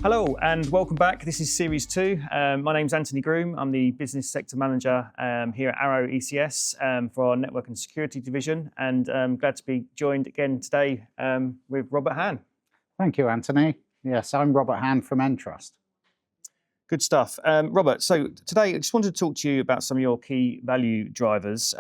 Hello and welcome back. This is Series 2. My name's Anthony Groom. I'm the Business Sector Manager here at Arrow ECS for our Network and Security Division, and I'm glad to be joined again today with Robert Hann. Thank you, Anthony. Yes, I'm Robert Hann from Entrust. Good stuff. Robert, so today I just wanted to talk to you about some of your key value drivers.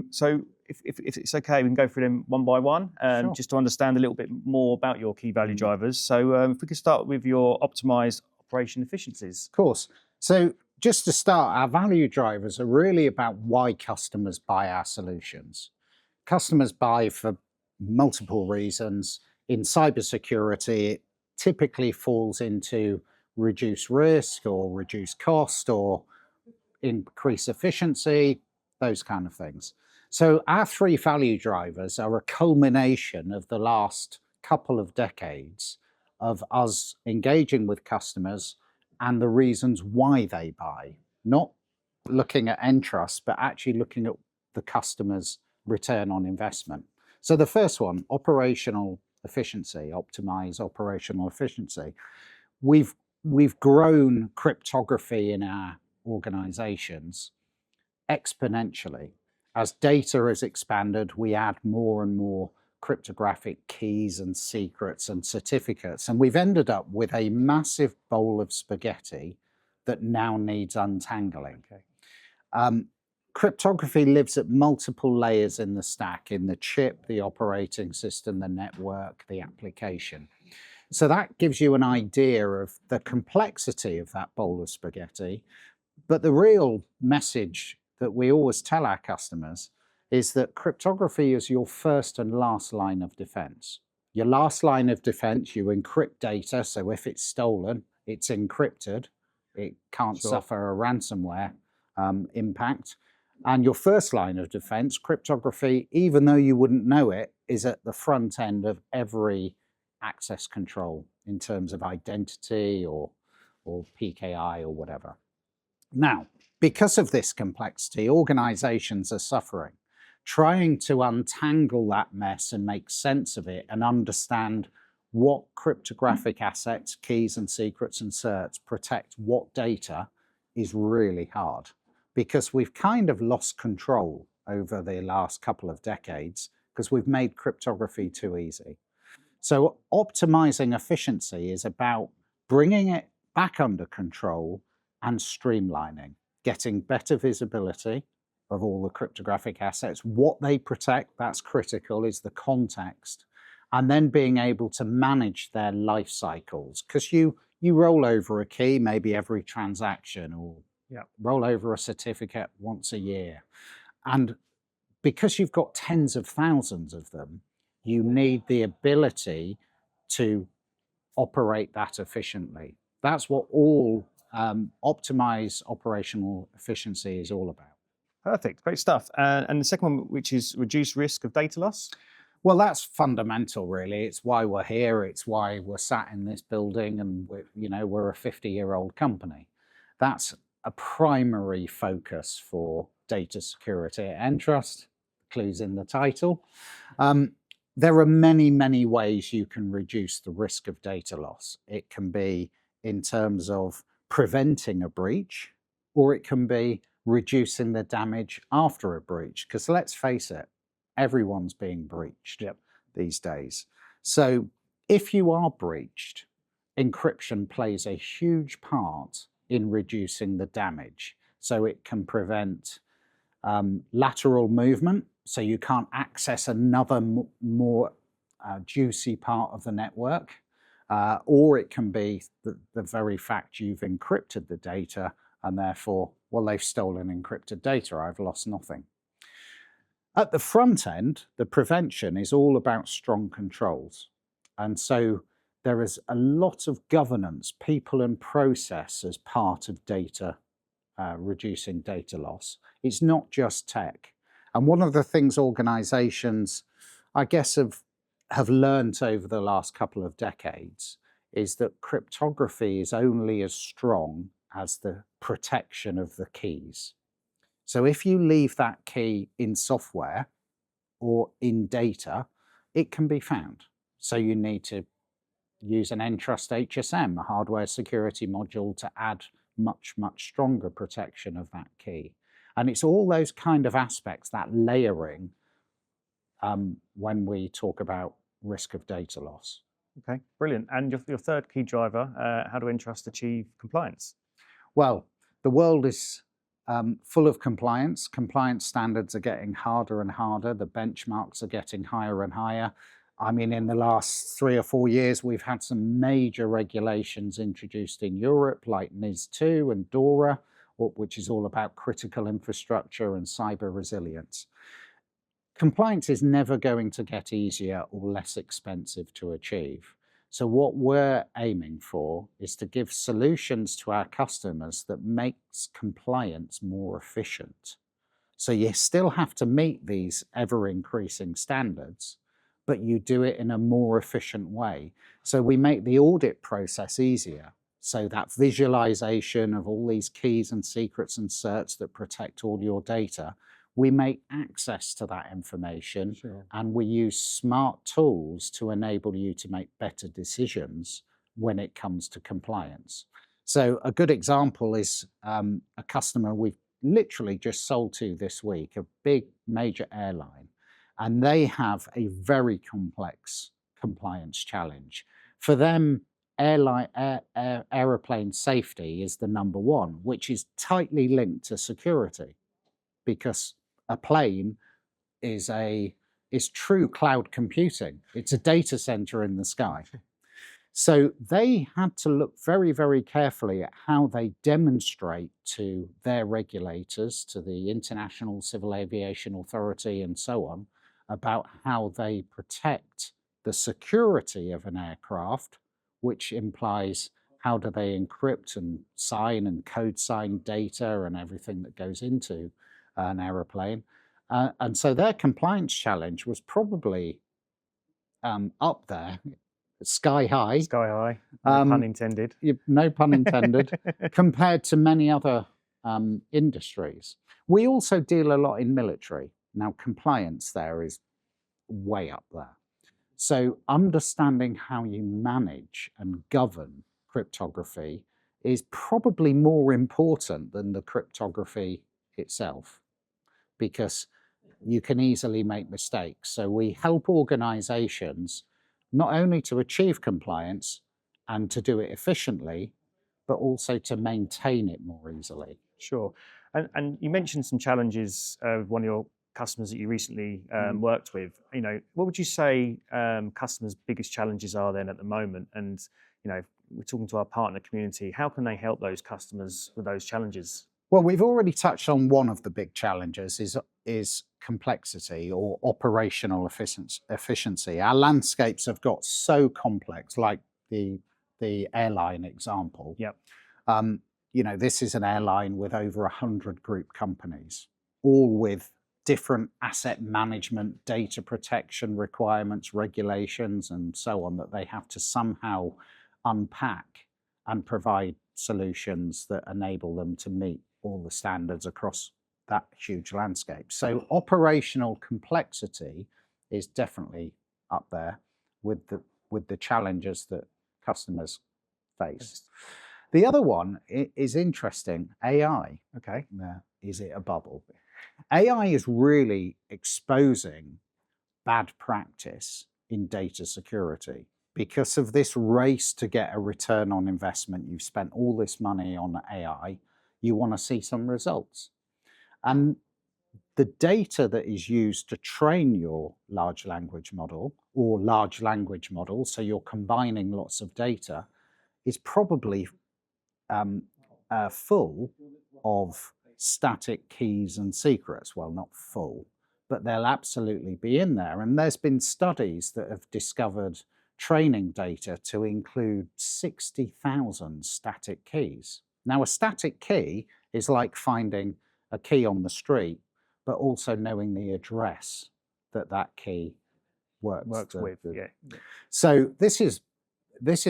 So if it's okay, we can go through them one by one, Sure. just to understand a little bit more about your key value drivers. So if we could start with your optimised operation efficiencies. Of course. So just to start, our value drivers are really about why customers buy our solutions. Customers buy for multiple reasons. In cybersecurity, it typically falls into reduce risk or reduce cost or increase efficiency, those kind of things. So our three value drivers are a culmination of the last couple of decades of us engaging with customers and the reasons why they buy, not looking at Entrust, but actually looking at the customer's return on investment. So the first one, operational efficiency, optimize operational efficiency. We've grown cryptography in our organizations exponentially. As data has expanded, we add more and more cryptographic keys and secrets and certificates, and we've ended up with a massive bowl of spaghetti that now needs untangling. Okay. Cryptography lives at multiple layers in the stack, in the chip, the operating system, the network, the application. So that gives you an idea of the complexity of that bowl of spaghetti. But the real message that we always tell our customers is that cryptography is your first and last line of defense. Your last line of defense, you encrypt data, so if it's stolen, it's encrypted. It can't suffer a ransomware impact. And your first line of defense, cryptography, even though you wouldn't know it, is at the front end of every access control in terms of identity or PKI or whatever. Now, because of this complexity, organizations are suffering, trying to untangle that mess and make sense of it and understand what cryptographic assets, keys and secrets and certs protect what data is really hard, because we've kind of lost control over the last couple of decades because we've made cryptography too easy. So optimizing efficiency is about bringing it back under control and streamlining, getting better visibility of all the cryptographic assets, what they protect, that's critical, is the context, and then being able to manage their life cycles. Because you roll over a key maybe every transaction, or roll over a certificate once a year. And because you've got tens of thousands of them, you need the ability to operate that efficiently. That's what all optimize operational efficiency is all about. Perfect, great stuff. And the second one, which is reduce risk of data loss? Well, that's fundamental, really. It's why we're here. It's why we're sat in this building, and we're a 50-year-old company. That's a primary focus for data security at Entrust. Clues in the title. There are many, many ways you can reduce the risk of data loss. It can be in terms of preventing a breach, or it can be reducing the damage after a breach. Because let's face it, everyone's being breached these days. So if you are breached, encryption plays a huge part in reducing the damage. So it can prevent lateral movement, so you can't access another more juicy part of the network, or it can be the very fact you've encrypted the data and therefore, well, they've stolen encrypted data, I've lost nothing. At the front end, the prevention is all about strong controls. And so there is a lot of governance, people and process as part of data, reducing data loss. It's not just tech. And one of the things organizations, I guess, have learned over the last couple of decades is that cryptography is only as strong as the protection of the keys. So if you leave that key in software or in data, it can be found. So you need to use an Entrust HSM, a hardware security module, to add much, much stronger protection of that key. And it's all those kind of aspects, that layering, when we talk about risk of data loss. Okay, brilliant. And your third key driver, how do Entrust achieve compliance? Well, the world is full of compliance. Compliance standards are getting harder and harder. The benchmarks are getting higher and higher. I mean, in the last 3 or 4 years, we've had some major regulations introduced in Europe, like NIS2 and DORA, which is all about critical infrastructure and cyber resilience. Compliance is never going to get easier or less expensive to achieve. So what we're aiming for is to give solutions to our customers that makes compliance more efficient. So you still have to meet these ever-increasing standards, but you do it in a more efficient way. So we make the audit process easier. So that visualization of all these keys and secrets and certs that protect all your data, we make access to that information. Sure. And we use smart tools to enable you to make better decisions when it comes to compliance. So a good example is a customer we've literally just sold to this week, a big major airline, and they have a very complex compliance challenge. For them, aeroplane safety is the number one, which is tightly linked to security, because a plane is true cloud computing. It's a data center in the sky. So they had to look very, very carefully at how they demonstrate to their regulators, to the International Civil Aviation Authority and so on, about how they protect the security of an aircraft, which implies how do they encrypt and sign and code sign data and everything that goes into an aeroplane. And so their compliance challenge was probably up there, sky high. Sky high, no pun intended. No pun intended, compared to many other industries. We also deal a lot in military. Now, compliance there is way up there. So understanding how you manage and govern cryptography is probably more important than the cryptography itself, because you can easily make mistakes. So we help organizations not only to achieve compliance and to do it efficiently, but also to maintain it more easily. Sure. And you mentioned some challenges of one of your customers that you recently worked with. You know, what would you say customers' biggest challenges are then at the moment? And, you know, we're talking to our partner community, how can they help those customers with those challenges? Well, we've already touched on one of the big challenges is complexity or operational efficiency. Our landscapes have got so complex, like the airline example. Yep. You know, this is an airline with over 100 group companies, all with different asset management, data protection requirements, regulations, and so on, that they have to somehow unpack and provide solutions that enable them to meet all the standards across that huge landscape. So operational complexity is definitely up there with the challenges that customers face. The other one is interesting, AI. Okay. Is it a bubble? AI is really exposing bad practice in data security. Because of this race to get a return on investment, you've spent all this money on AI, you want to see some results. And the data that is used to train your large language model or large language models, so you're combining lots of data, is probably full of static keys and secrets. Well, not full, but they'll absolutely be in there. And there's been studies that have discovered training data to include 60,000 static keys. Now, a static key is like finding a key on the street, but also knowing the address that that key works with. Yeah. So this is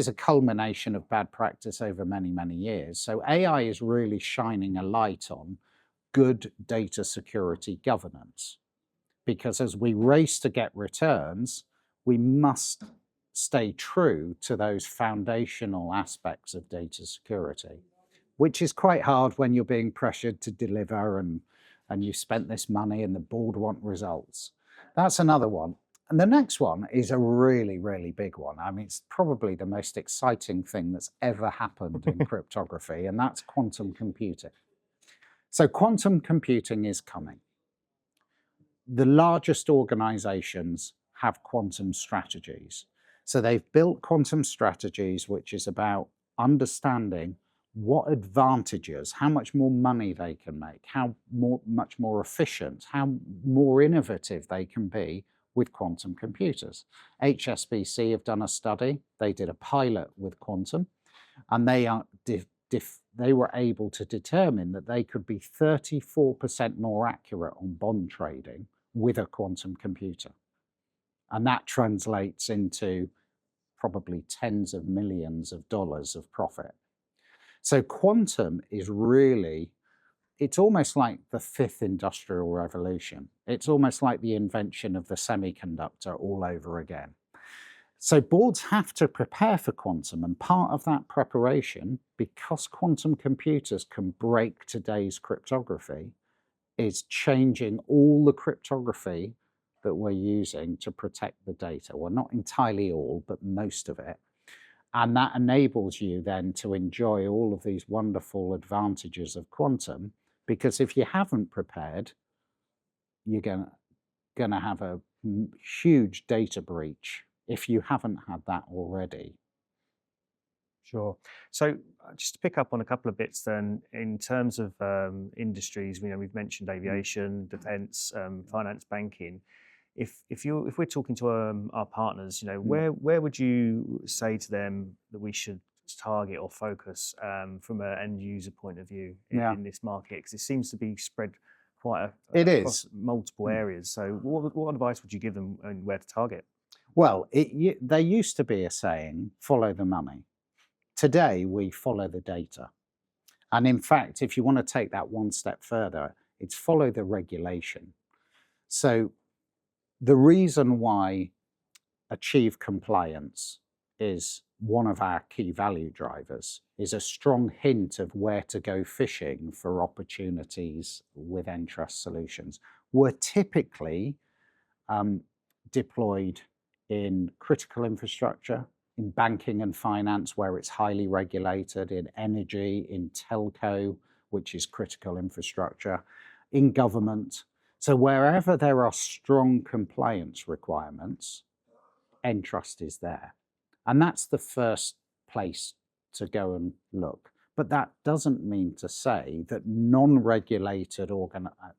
a culmination of bad practice over many, many years. So AI is really shining a light on good data security governance, because as we race to get returns, we must stay true to those foundational aspects of data security, which is quite hard when you're being pressured to deliver and you spent this money and the board want results. That's another one. And the next one is a really, really big one. I mean, it's probably the most exciting thing that's ever happened in cryptography, and that's quantum computing. So quantum computing is coming. The largest organizations have quantum strategies. So they've built quantum strategies, which is about understanding what advantages, how much more money they can make, how much more efficient, how more innovative they can be with quantum computers. HSBC have done a study. They did a pilot with quantum, and they were able to determine that they could be 34% more accurate on bond trading with a quantum computer. And that translates into probably tens of millions of dollars of profit. So quantum is really, it's almost like the fifth industrial revolution. It's almost like the invention of the semiconductor all over again. So boards have to prepare for quantum, and part of that preparation, because quantum computers can break today's cryptography, is changing all the cryptography that we're using to protect the data. Well, not entirely all, but most of it. And that enables you then to enjoy all of these wonderful advantages of quantum, because if you haven't prepared, you're going to have a huge data breach if you haven't had that already. Sure. So just to pick up on a couple of bits then, in terms of industries, we've mentioned aviation, defence, finance, banking. If we're talking to our partners, where would you say to them that we should target or focus from an end user point of view in this market? Because it seems to be spread quite across multiple areas. So what advice would you give them and where to target? Well, there used to be a saying, follow the money. Today, we follow the data. And in fact, if you want to take that one step further, it's follow the regulation. So the reason why achieve compliance is one of our key value drivers is a strong hint of where to go fishing for opportunities with Entrust solutions. We're typically deployed in critical infrastructure, in banking and finance, where it's highly regulated, in energy, in telco, which is critical infrastructure, in government. So wherever there are strong compliance requirements, Entrust is there. And that's the first place to go and look. But that doesn't mean to say that non-regulated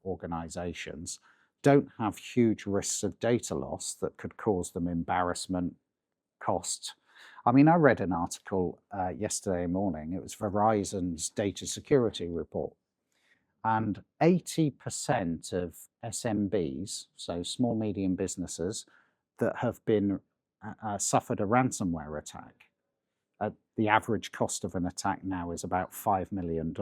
organizations don't have huge risks of data loss that could cause them embarrassment, cost. I mean, I read an article yesterday morning. It was Verizon's data security report. And 80% of SMBs, so small, medium businesses, that have been suffered a ransomware attack. The average cost of an attack now is about $5 million,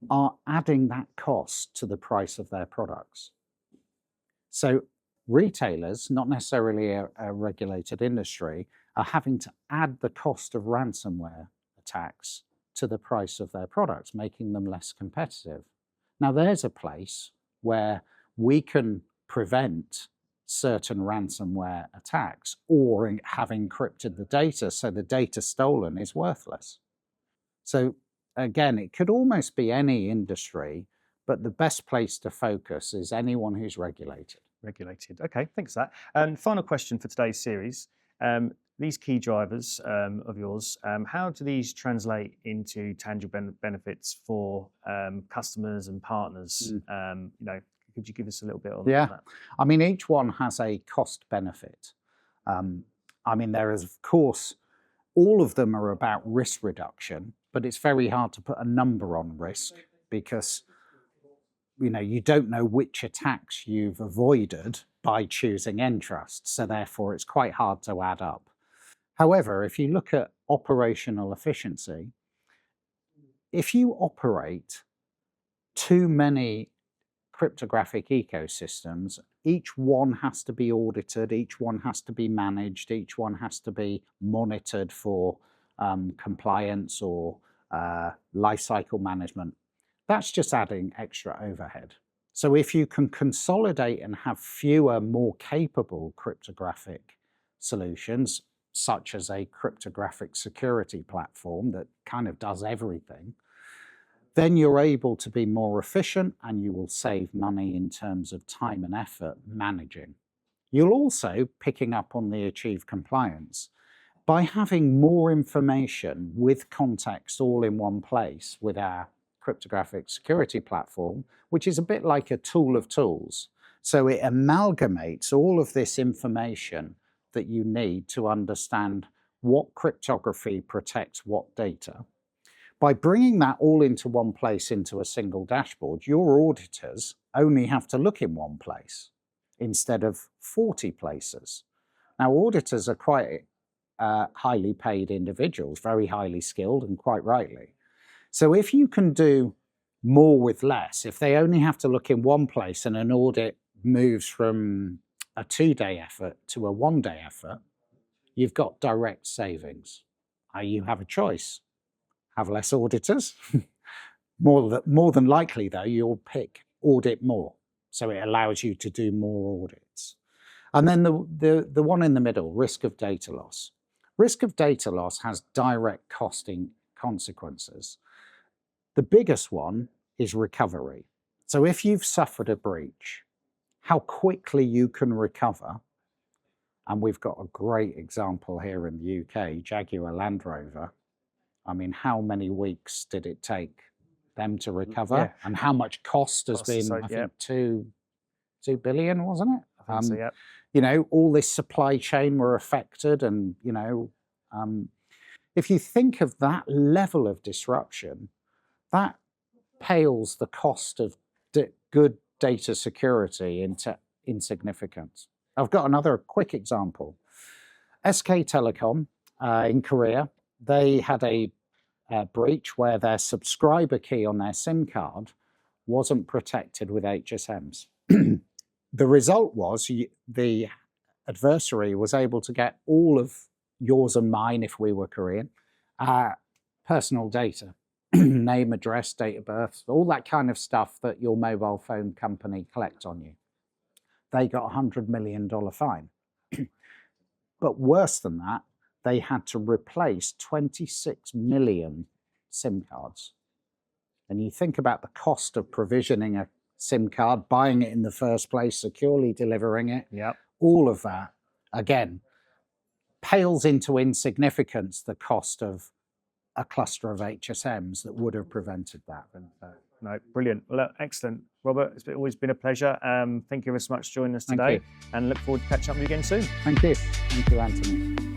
are adding that cost to the price of their products. So retailers, not necessarily a regulated industry, are having to add the cost of ransomware attacks to the price of their products, making them less competitive. Now, there's a place where we can prevent certain ransomware attacks or have encrypted the data so the data stolen is worthless. So again, it could almost be any industry, but the best place to focus is anyone who's regulated. Regulated. Okay, thanks for that. And final question for today's series. These key drivers of yours, how do these translate into tangible benefits for customers and partners? Could you give us a little bit on that? I mean, each one has a cost benefit. I mean, there is, of course, all of them are about risk reduction, but it's very hard to put a number on risk because you don't know which attacks you've avoided by choosing Entrust, so therefore it's quite hard to add up. However, if you look at operational efficiency, if you operate too many cryptographic ecosystems each one has to be audited, each one has to be managed, each one has to be monitored for compliance or lifecycle management. That's just adding extra overhead. So if you can consolidate and have fewer, more capable cryptographic solutions, such as a cryptographic security platform that kind of does everything, then you're able to be more efficient and you will save money in terms of time and effort managing. You'll also, picking up on the achieve compliance, by having more information with context all in one place with our cryptographic security platform, which is a bit like a tool of tools. So it amalgamates all of this information that you need to understand what cryptography protects what data. By bringing that all into one place into a single dashboard, your auditors only have to look in one place instead of 40 places. Now, auditors are quite highly paid individuals, very highly skilled, and quite rightly. So if you can do more with less, if they only have to look in one place and an audit moves from a 2-day effort to a 1-day effort, you've got direct savings. You have a choice. Have less auditors. More than likely, though, you'll pick audit more. So it allows you to do more audits. And then the one in the middle, risk of data loss. Risk of data loss has direct costing consequences. The biggest one is recovery. So if you've suffered a breach, how quickly you can recover. And we've got a great example here in the UK, Jaguar Land Rover. I mean, how many weeks did it take them to recover? Yeah. And how much cost has been, I think, 2 billion, wasn't it? I think so, yeah. You know, all this supply chain were affected and, you know, if you think of that level of disruption, that pales the cost of good data security into insignificance. I've got another quick example. SK Telecom in Korea, they had a breach where their subscriber key on their SIM card wasn't protected with HSMs. The result was the adversary was able to get all of yours and mine, if we were Korean, personal data, name, address, date of birth, all that kind of stuff that your mobile phone company collects on you. They got a $100 million fine. But worse than that, they had to replace 26 million SIM cards. And you think about the cost of provisioning a SIM card, buying it in the first place, securely delivering it, all of that, again, pales into insignificance the cost of a cluster of HSMs that would have prevented that. No, brilliant. Well, excellent. Robert, it's always been a pleasure. Thank you very much for joining us today. And look forward to catching up with you again soon. Thank you. Thank you, Anthony.